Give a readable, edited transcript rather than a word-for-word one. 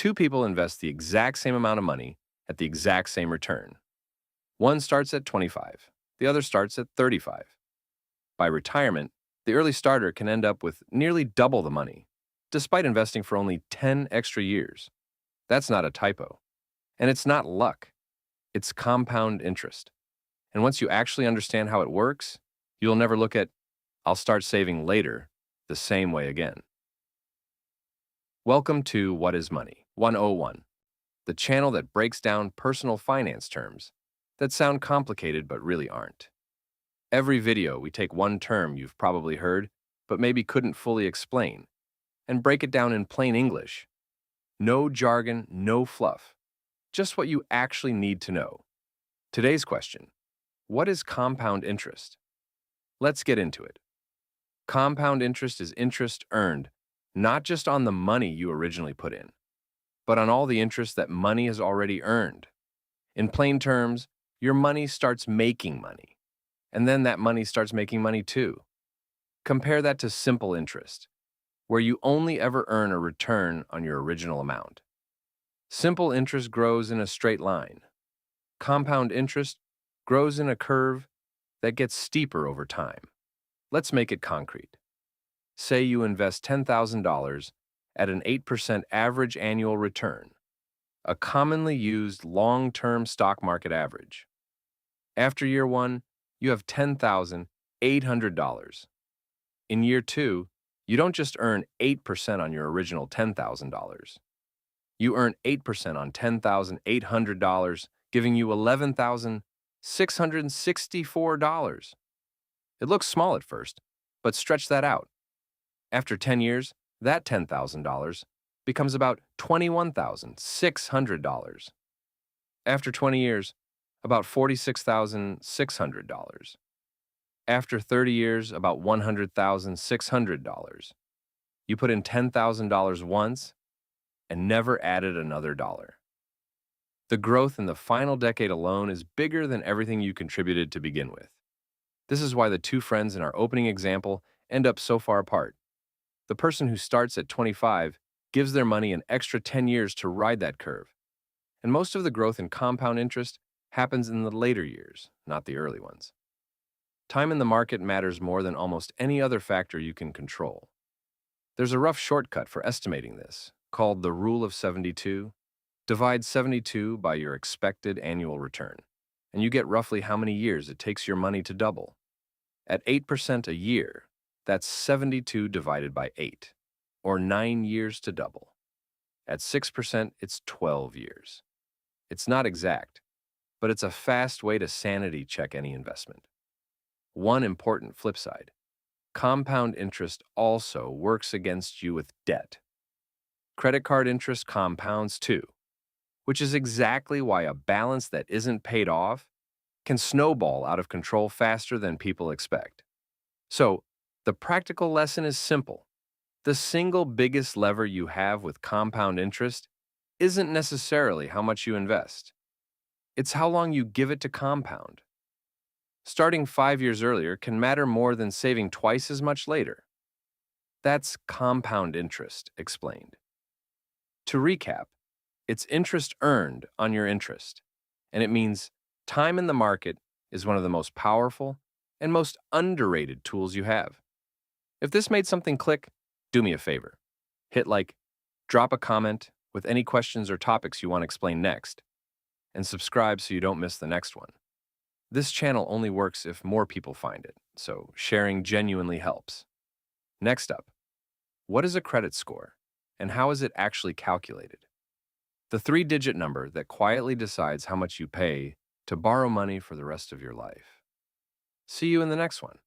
Two people invest the exact same amount of money at the exact same return. One starts at 25, the other starts at 35. By retirement, the early starter can end up with nearly double the money, despite investing for only 10 extra years. That's not a typo. And it's not luck, it's compound interest. And once you actually understand how it works, you'll never look at, I'll start saving later, the same way again. Welcome to What is Money 101, the channel that breaks down personal finance terms that sound complicated but really aren't. Every video, we take one term you've probably heard, but maybe couldn't fully explain, and break it down in plain English. No jargon, no fluff, just what you actually need to know. Today's question: what is compound interest? Let's get into it. Compound interest is interest earned not just on the money you originally put in, but on all the interest that money has already earned. In plain terms, your money starts making money, and then that money starts making money too. Compare that to simple interest, where you only ever earn a return on your original amount. Simple interest grows in a straight line. Compound interest grows in a curve that gets steeper over time. Let's make it concrete. Say you invest $10,000 at an 8% average annual return, a commonly used long-term stock market average. After year one, you have $10,800. In year two, you don't just earn 8% on your original $10,000. You earn 8% on $10,800, giving you $11,664. It looks small at first, but stretch that out. After 10 years, that $10,000 becomes about $21,600. After 20 years, about $46,600. After 30 years, about $100,600. You put in $10,000 once and never added another dollar. The growth in the final decade alone is bigger than everything you contributed to begin with. This is why the two friends in our opening example end up so far apart. The person who starts at 25 gives their money an extra 10 years to ride that curve. And most of the growth in compound interest happens in the later years, not the early ones. Time in the market matters more than almost any other factor you can control. There's a rough shortcut for estimating this, called the Rule of 72. Divide 72 by your expected annual return, and you get roughly how many years it takes your money to double. At 8% a year, that's 72 divided by 8, or 9 years to double. At 6%, it's 12 years. It's not exact, but it's a fast way to sanity check any investment. One important flip side: compound interest also works against you with debt. Credit card interest compounds too, which is exactly why a balance that isn't paid off can snowball out of control faster than people expect. So, the practical lesson is simple. The single biggest lever you have with compound interest isn't necessarily how much you invest. It's how long you give it to compound. Starting 5 years earlier can matter more than saving twice as much later. That's compound interest explained. To recap, it's interest earned on your interest, and it means time in the market is one of the most powerful and most underrated tools you have. If this made something click, do me a favor. Hit like, drop a comment with any questions or topics you want to explain next, and subscribe so you don't miss the next one. This channel only works if more people find it, so sharing genuinely helps. Next up, what is a credit score, and how is it actually calculated? The three-digit number that quietly decides how much you pay to borrow money for the rest of your life. See you in the next one.